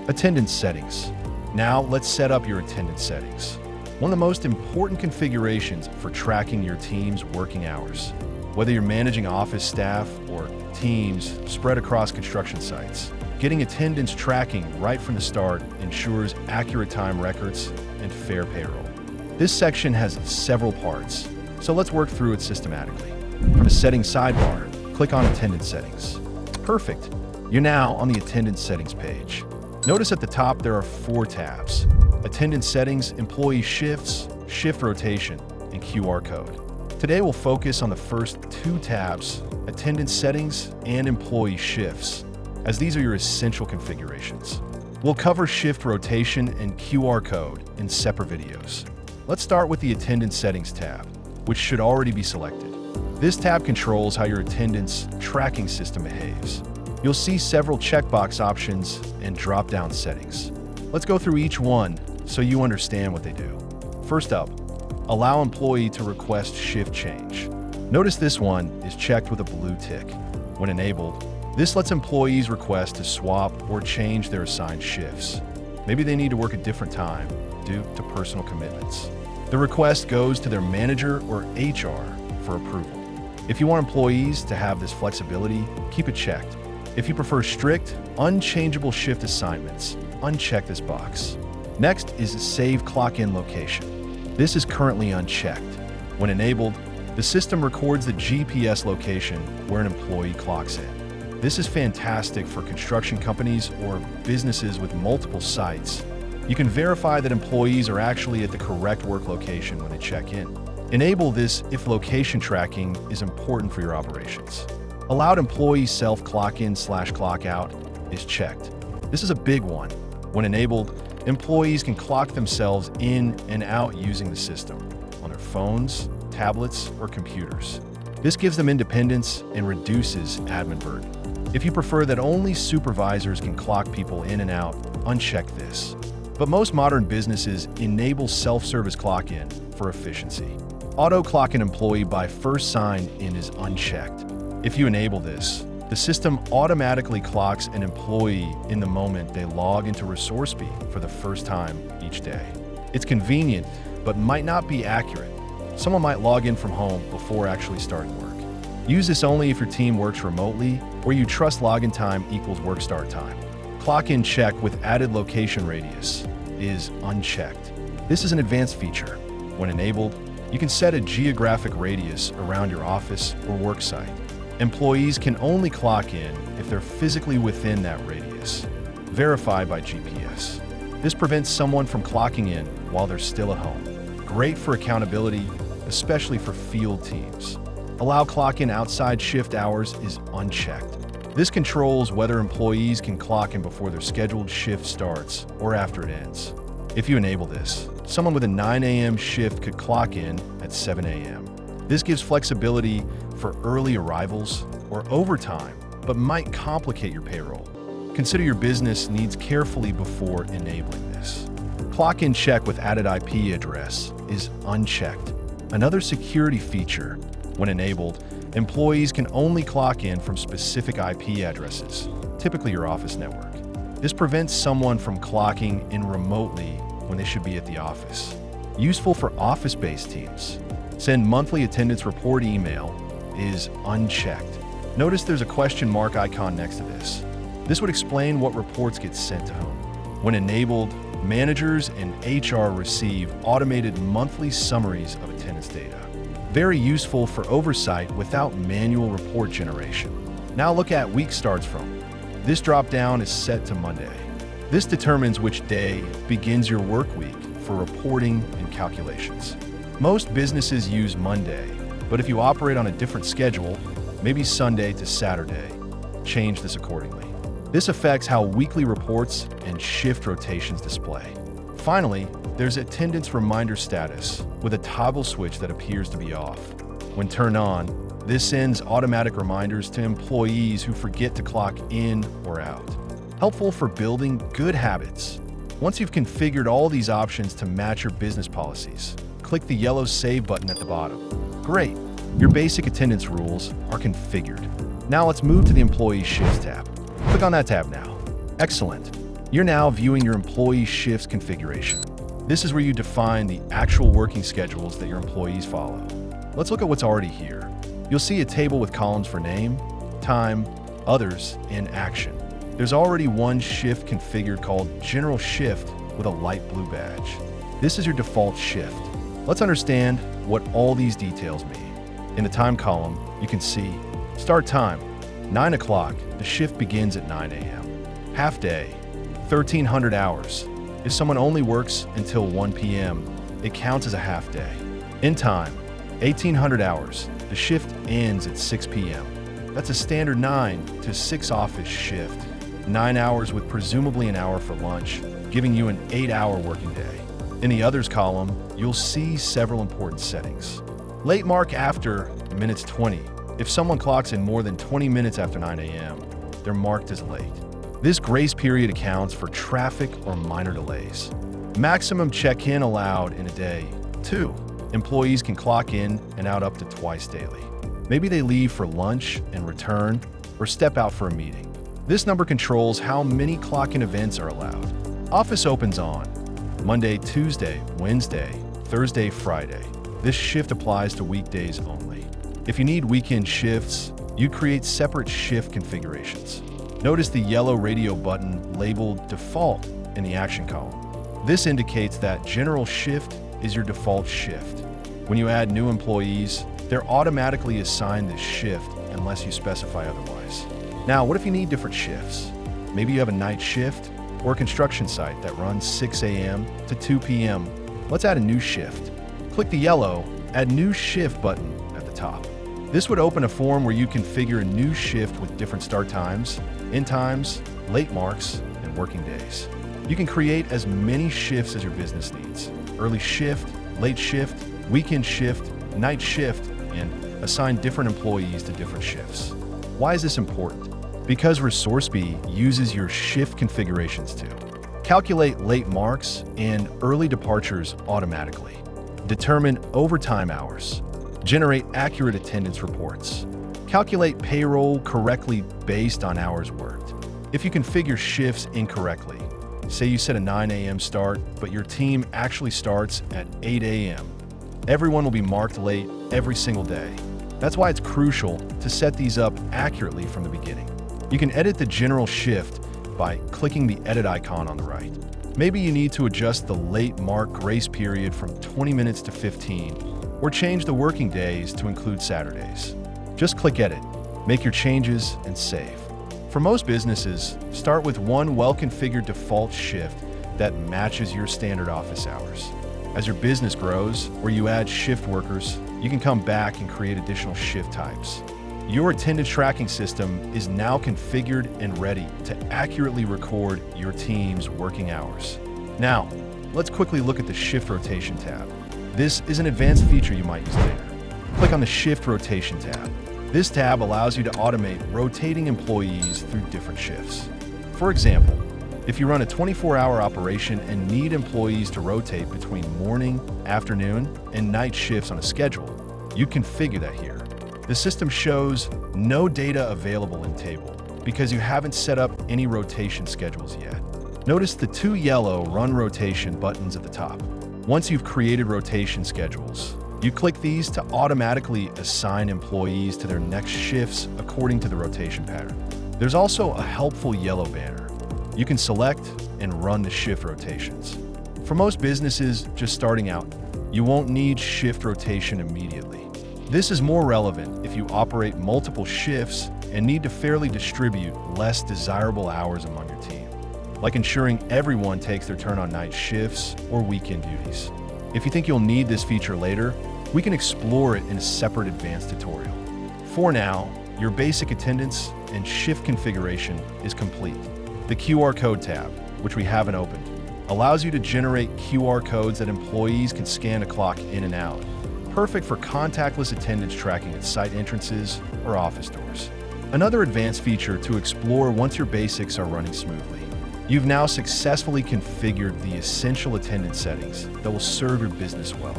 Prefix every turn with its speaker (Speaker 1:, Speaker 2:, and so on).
Speaker 1: Attendance settings. Now let's set up your attendance settings. One of the most important configurations for tracking your team's working hours. Whether you're managing office staff or teams spread across construction sites, getting attendance tracking right from the start ensures accurate time records and fair payroll. This section has several parts, so let's work through it systematically. From the settings sidebar, click on Attendance Settings. Perfect. You're now on the Attendance Settings page. Notice at the top there are 4 tabs: Attendance Settings, Employee Shifts, Shift Rotation, and QR Code. Today we'll focus on the first 2 tabs, Attendance Settings and Employee Shifts, as these are your essential configurations. We'll cover Shift Rotation and QR Code in separate videos. Let's start with the Attendance Settings tab, which should already be selected. This tab controls how your attendance tracking system behaves. You'll see several checkbox options and drop-down settings. Let's go through each one so you understand what they do. First up, allow employee to request shift change. Notice this one is checked with a blue tick. When enabled, this lets employees request to swap or change their assigned shifts. Maybe they need to work a different time due to personal commitments. The request goes to their manager or HR for approval. If you want employees to have this flexibility, keep it checked. If you prefer strict, unchangeable shift assignments, uncheck this box. Next is Save Clock-In Location. This is currently unchecked. When enabled, the system records the GPS location where an employee clocks in. This is fantastic for construction companies or businesses with multiple sites. You can verify that employees are actually at the correct work location when they check in. Enable this if location tracking is important for your operations. Allowed employee self-clock-in/clock-out is checked. This is a big one. When enabled, employees can clock themselves in and out using the system on their phones, tablets, or computers. This gives them independence and reduces admin burden. If you prefer that only supervisors can clock people in and out, uncheck this. But most modern businesses enable self-service clock-in for efficiency. Auto clock-in employee by first sign in is unchecked. If you enable this, the system automatically clocks an employee in the moment they log into Resourceby for the first time each day. It's convenient, but might not be accurate. Someone might log in from home before actually starting work. Use this only if your team works remotely or you trust login time equals work start time. Clock-in check with added location radius is unchecked. This is an advanced feature. When enabled, you can set a geographic radius around your office or work site. Employees can only clock in if they're physically within that radius, verified by GPS. This prevents someone from clocking in while they're still at home. Great for accountability, especially for field teams. Allow clock-in outside shift hours is unchecked. This controls whether employees can clock in before their scheduled shift starts or after it ends. If you enable this, someone with a 9 a.m. shift could clock in at 7 a.m. This gives flexibility for early arrivals or overtime, but might complicate your payroll. Consider your business needs carefully before enabling this. Clock-in check with added IP address is unchecked. Another security feature. When enabled, employees can only clock in from specific IP addresses, typically your office network. This prevents someone from clocking in remotely when they should be at the office. Useful for office-based teams. Send monthly attendance report email is unchecked. Notice there's a question mark icon next to this. This would explain what reports get sent to whom. When enabled, managers and HR receive automated monthly summaries of attendance data. Very useful for oversight without manual report generation. Now look at week starts from. This drop-down is set to Monday. This determines which day begins your work week for reporting and calculations. Most businesses use Monday, but if you operate on a different schedule, maybe Sunday to Saturday, change this accordingly. This affects how weekly reports and shift rotations display. Finally, there's attendance reminder status with a toggle switch that appears to be off. When turned on, this sends automatic reminders to employees who forget to clock in or out. Helpful for building good habits. Once you've configured all these options to match your business policies, click the yellow Save button at the bottom. Great! Your basic attendance rules are configured. Now let's move to the Employee Shifts tab. Click on that tab now. Excellent. You're now viewing your employee shifts configuration. This is where you define the actual working schedules that your employees follow. Let's look at what's already here. You'll see a table with columns for name, time, others, and action. There's already one shift configured called General Shift with a light blue badge. This is your default shift. Let's understand what all these details mean. In the time column, you can see start time, 9 o'clock, the shift begins at 9 a.m. Half day, 1,300 hours. If someone only works until 1 p.m., it counts as a half day. End time, 1,800 hours. The shift ends at 6 p.m. That's a standard 9 to 6 office shift. 9 hours with presumably an hour for lunch, giving you an 8-hour working day. In the others column, you'll see several important settings. Late mark after minutes 20. If someone clocks in more than 20 minutes after 9 a.m., they're marked as late. This grace period accounts for traffic or minor delays. Maximum check-in allowed in a day. 2. Employees can clock in and out up to twice daily. Maybe they leave for lunch and return, or step out for a meeting. This number controls how many clock-in events are allowed. Office opens on Monday, Tuesday, Wednesday, Thursday, Friday. This shift applies to weekdays only. If you need weekend shifts, you create separate shift configurations. Notice the yellow radio button labeled Default in the action column. This indicates that General Shift is your default shift. When you add new employees, they're automatically assigned this shift unless you specify otherwise. Now, what if you need different shifts? Maybe you have a night shift or a construction site that runs 6 a.m. to 2 p.m. Let's add a new shift. Click the yellow Add New Shift button at the top. This would open a form where you configure a new shift with different start times, end times, late marks, and working days. You can create as many shifts as your business needs. Early shift, late shift, weekend shift, night shift, and assign different employees to different shifts. Why is this important? Because Resourceby uses your shift configurations to calculate late marks and early departures automatically, determine overtime hours, generate accurate attendance reports, calculate payroll correctly based on hours worked. If you configure shifts incorrectly, say you set a 9 a.m. start, but your team actually starts at 8 a.m., everyone will be marked late every single day. That's why it's crucial to set these up accurately from the beginning. You can edit the general shift by clicking the edit icon on the right. Maybe you need to adjust the late mark grace period from 20 minutes to 15, or change the working days to include Saturdays. Just click edit, make your changes, and save. For most businesses, start with one well-configured default shift that matches your standard office hours. As your business grows or you add shift workers, you can come back and create additional shift types. Your attendance tracking system is now configured and ready to accurately record your team's working hours. Now, let's quickly look at the Shift Rotation tab. This is an advanced feature you might use later. Click on the Shift Rotation tab. This tab allows you to automate rotating employees through different shifts. For example, if you run a 24-hour operation and need employees to rotate between morning, afternoon, and night shifts on a schedule, you configure that here. The system shows no data available in table because you haven't set up any rotation schedules yet. Notice the two yellow Run Rotation buttons at the top. Once you've created rotation schedules, you click these to automatically assign employees to their next shifts according to the rotation pattern. There's also a helpful yellow banner. You can select and run the shift rotations. For most businesses just starting out, you won't need shift rotation immediately. This is more relevant if you operate multiple shifts and need to fairly distribute less desirable hours among your team, like ensuring everyone takes their turn on night shifts or weekend duties. If you think you'll need this feature later, we can explore it in a separate advanced tutorial. For now, your basic attendance and shift configuration is complete. The QR code tab, which we haven't opened, allows you to generate QR codes that employees can scan to clock in and out. Perfect for contactless attendance tracking at site entrances or office doors. Another advanced feature to explore once your basics are running smoothly. You've now successfully configured the essential attendance settings that will serve your business well.